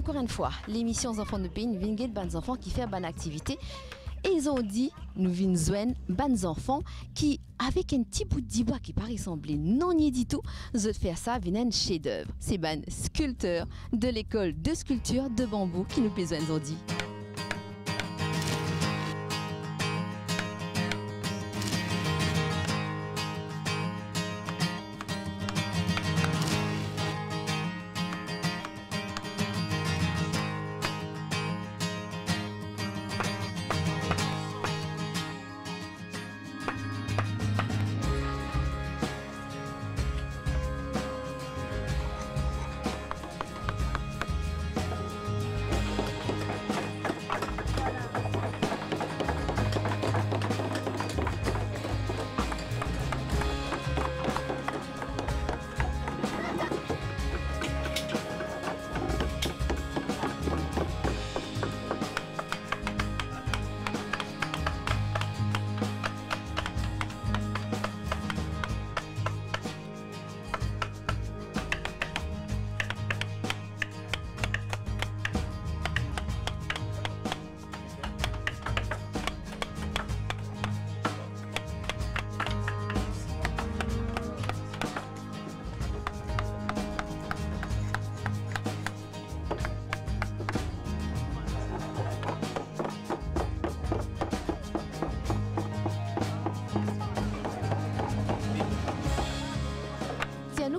encore une fois, l'émission Enfants de pays, nous venons de bonnes enfants qui font bonne activité. Et ils ont dit, nous venons de bonnes enfants qui, avec un petit bout de bois qui paraît sembler non ni du tout, ils ont fait ça, viennent un chef-d'œuvre. C'est ban sculpteurs de l'école de sculpture de bambou qui nous besoin ont dit.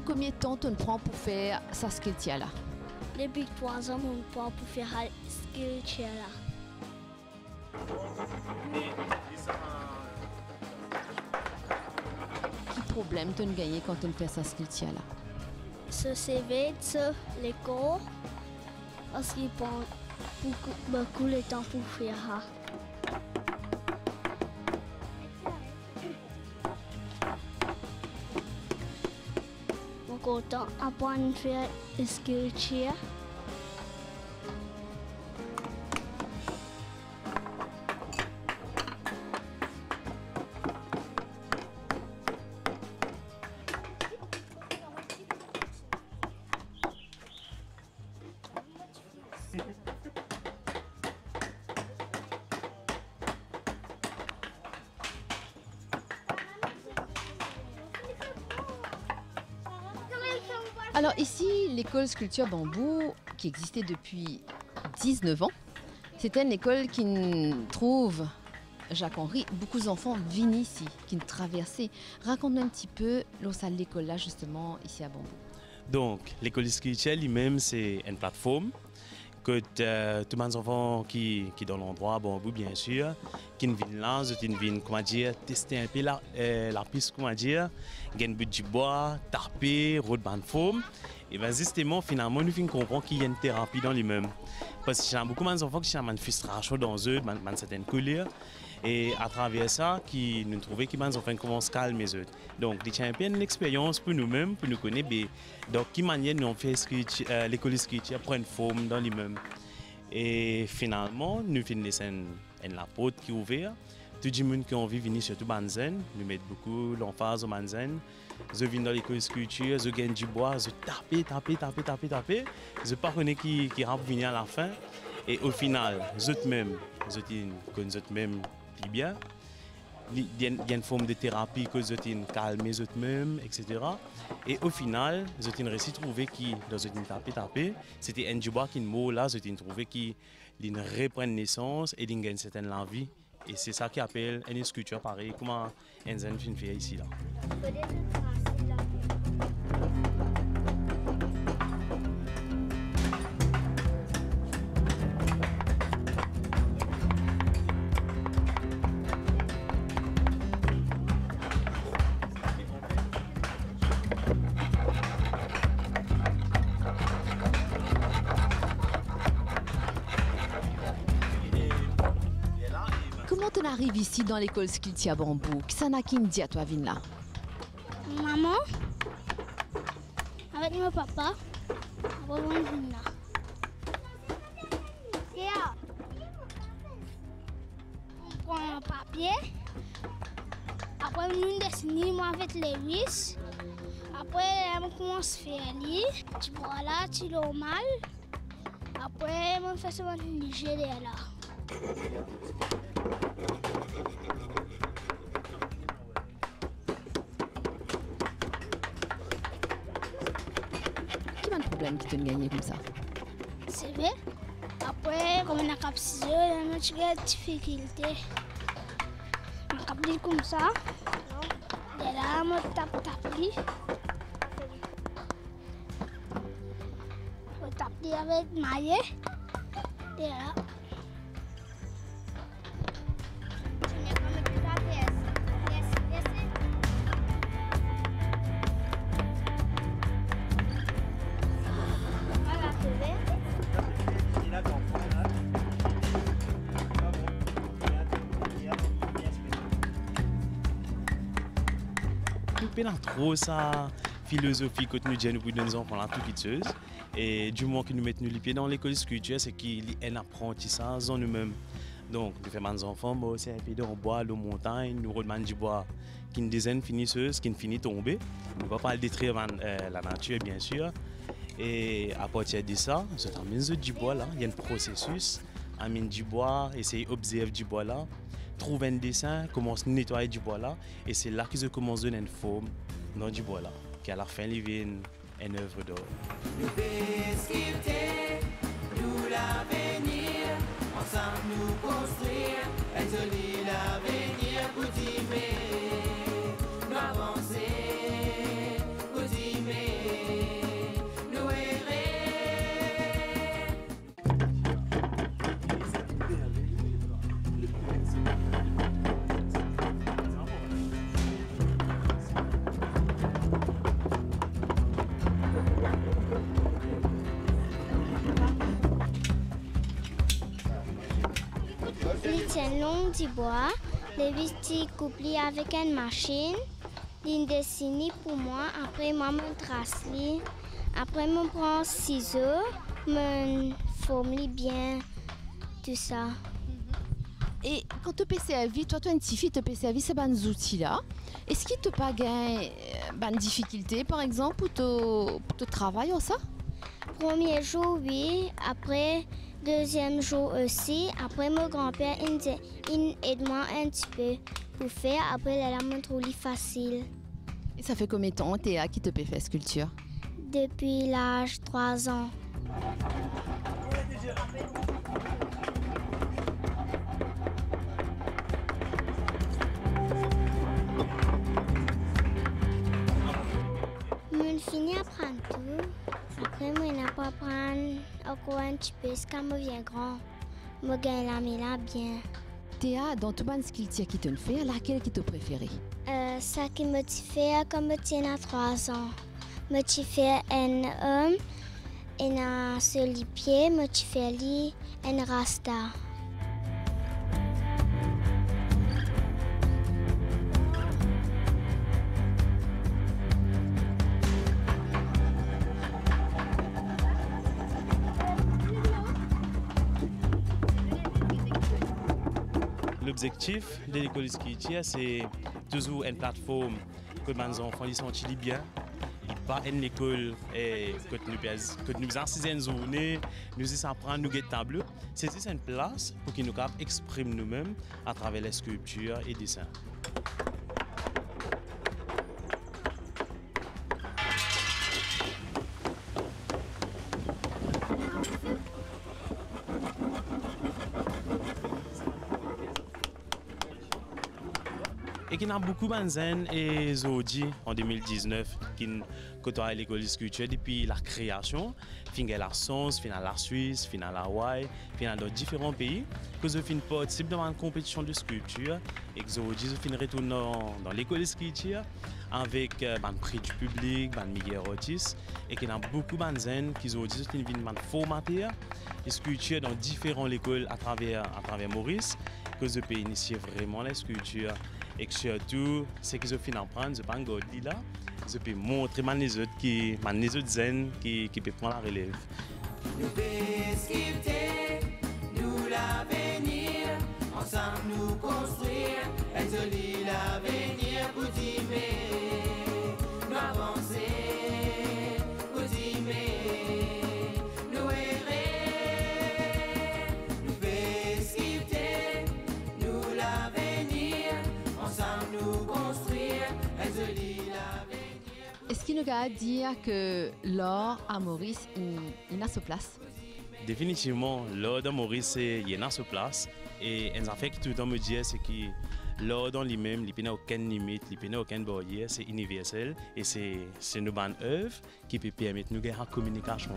Combien de temps on prend pour faire sa sculpture là? Depuis 3 ans, on prend pour faire la sculpture là. Quel problème tu as gagné quand on fait sa sculpture là? Ce CV de l'école parce qu'il prend beaucoup de temps pour faire ça. Autant apprendre à faire des sculptures. Alors ici, l'école sculpture bambou, qui existait depuis 19 ans, c'était une école qui trouve, Jacques-Henri, beaucoup d'enfants viennent ici, qui traversaient. Raconte-nous un petit peu l'école là, justement, ici à Bambou. Donc, l'école sculpture lui-même, c'est une plateforme que tous les enfants qui dans l'endroit à Bambou, bien sûr, qui viennent là, ils viennent, comment dire, tester un peu la piste, comment dire, gagner du bois, tarper, route de forme. Et bien justement, finalement, nous comprenons qu'il y a une thérapie dans lui-même. Parce qu'il y a beaucoup d'enfants qui ont une frustration dans eux, une certaine couleur. Et à travers ça, nous trouvons que les enfants commencent à calmer eux. Donc, c'est un peu une expérience pour nous-mêmes, pour nous connaître. Donc, quelle manière nous fait l'école sculpture prendre forme dans lui-même. Et finalement, nous finissons une porte qui est ouverte. Tout le monde qui a envie de venir surtout Banzen, nous mettons beaucoup l'emphase au Banzen. Je viens dans l'école sculpture, je gagne du bois, je tape. Je ne pas connaître qui va venir à la fin. Et au final, je connais même plus bien. Il y a une forme de thérapie que je calme eux-mêmes, etc. Et au final, je réussi à trouver qui, dans une taper, c'était un du bois qui mot là, je trouvé qui reprend naissance et il gagne certaine envie. Et c'est ça qui appelle une sculpture pareil, comme un zen fait ici là. Comment tu arrives ici dans l'école sculpture bambou? Qui s'en a qui me dit à toi, Vina? Maman, avec mon papa, après on vient là. On prend un papier, après nous dessinons avec les vis, après on commence à faire lire, tu vois là, tu l'as mal, après Après, mon fais souvent Nigeria là. Quel est le problème qui te gagne comme ça? C'est vrai. Après, comme on a cap ciseaux, on a des difficultés. On cap dit comme ça. Et là, on tape. On tape avec maillet. Et là. Nous pas trop sa philosophie que nous disons pour nos enfants là tout petits et du moment que nous mettons les pieds dans l'école de sculpture c'est qu'il y a un apprentissage en nous-mêmes. Donc nous faisons des enfants c'est un peu dans le bois, la montagne, nous redemandons du bois qui ne dizaine finisseuse, qui ne finit tomber. Nous ne va pas détruire la nature bien sûr. Et à partir de ça, je t'amène du bois là, il y a un processus, amène du bois, essayer d'observer du bois là. Trouve un dessin, commence à nettoyer du bois là, et c'est là que je commence à donner une forme dans du bois là, qui à la fin il vient une œuvre d'art. Nous sculpter, nous l'avenir, ensemble nous construire, un joli l'avenir pour d'aimer, nous avancer, pour d'aimer, nous errer. Il tient long du bois, les vis couplées avec une machine, il dessine pour moi, après moi je trace, après je prends ciseaux, je forme bien, tout ça. Et quand tu peux servir, toi, tu as une petite fille, tu peux servir ces bons outils-là. Est-ce qu'il te pas gagné une difficulté, par exemple, pour ton travail ou ça? Premier jour, oui. Après, deuxième jour aussi. Après, mon grand-père, il aide-moi un petit peu pour faire. Après, la montre au lit facile. Et ça fait combien de temps, Théa, qui te peut faire sculpture? Depuis l'âge de 3 ans. Je finis à apprendre tout. Après, je n'ai pas apprendre encore un petit peu. Quand je deviens grand, je gagne la là bien. Théa, dans tout le sculpture qui te fait, laquelle qui te préférée? Ça qui me fait comme je tiens à 3 ans. Je fais un homme et sur les pieds, je fais un rasta. L'objectif de l'école de sculpture, c'est toujours une plateforme que les enfants ils sentent bien. Il pas une école que nous enseignons une journée, nous apprendre nous des tableaux. C'est juste une place pour que nous exprimer nous-mêmes à travers les sculptures et dessins. Et qu'il y a beaucoup de gens et Zodi en 2019 qui côtoient à l'école de sculpture depuis la création, fin à la France, fin à la Suisse, fin à la Hawaï, fin dans différents pays, que je fin participe dans une compétition de sculpture et que Zodi fin retourne dans l'école de sculpture avec un prix du public, un meilleur artiste et qu'il y a beaucoup de gens qui Zodi fin formater les sculptures dans différentes écoles à travers Maurice, que je peux initier vraiment la sculpture. Et que surtout, ce que je finis d'apprendre, je peux encore dire là, je peux montrer les autres qui peuvent prendre la relève. Nous sculpter, nous l'avenir, ensemble nous construire, un joli l'avenir pour d'aimer, nous avancer, pour d'aimer, nous errer. nous pouvons dire que l'or à Maurice, il a sa place. Définitivement, l'or dans Maurice, il y a sa place. Et un fait qui tout le temps me dit, c'est que l'or dans lui-même, il n'y a aucune limite, il n'y a aucune barrière, c'est universel. Et c'est une bonne œuvre qui peut permettre de nous faire une communication.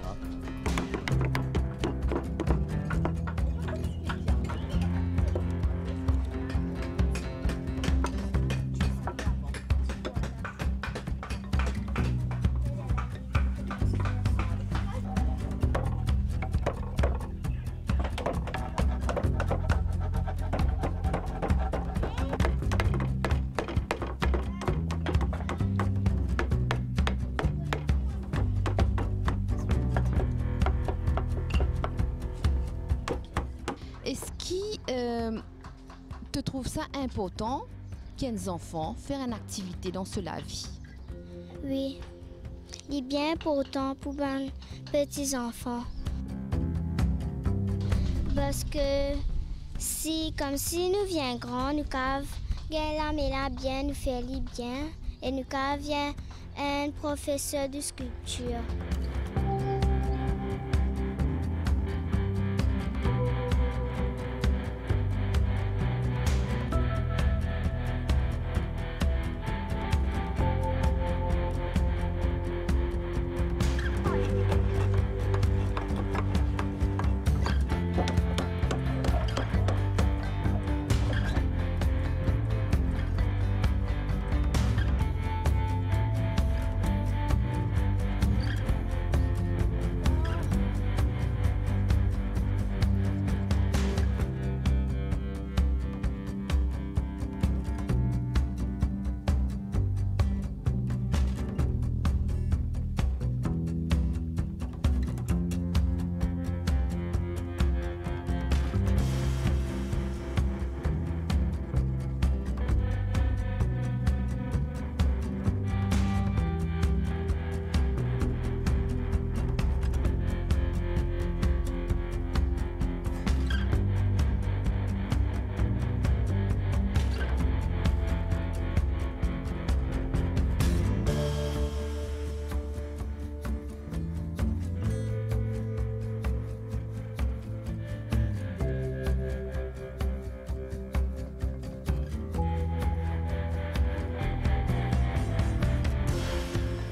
Est-ce qui te trouve ça important qu'un enfant faire une activité dans la vie? Oui, il est bien important pour les petits enfants. Parce que si nous viens grands, nous pouvons là bien, nous faire bien et nous pouvons un professeur de sculpture.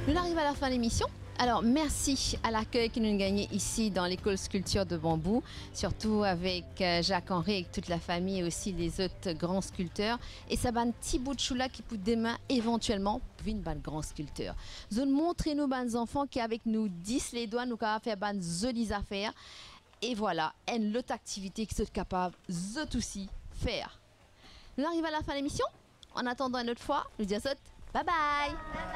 Nous arrivons à la fin de l'émission. Alors, merci à l'accueil que nous avons gagné ici dans l'école sculpture de Bambou, surtout avec Jacques-Henri et toute la famille et aussi les autres grands sculpteurs. Et ça va un petit bout de choula qui peut demain éventuellement devenir un grand sculpteur. Nous montrez-nous aux enfants qui avec nous 10 les doigts, nous pouvons faire de jolies affaires. Et voilà, une autre activité qui sont capables de aussi faire. Nous arrivons à la fin de l'émission. En attendant une autre fois, je vous dis à tous, bye bye.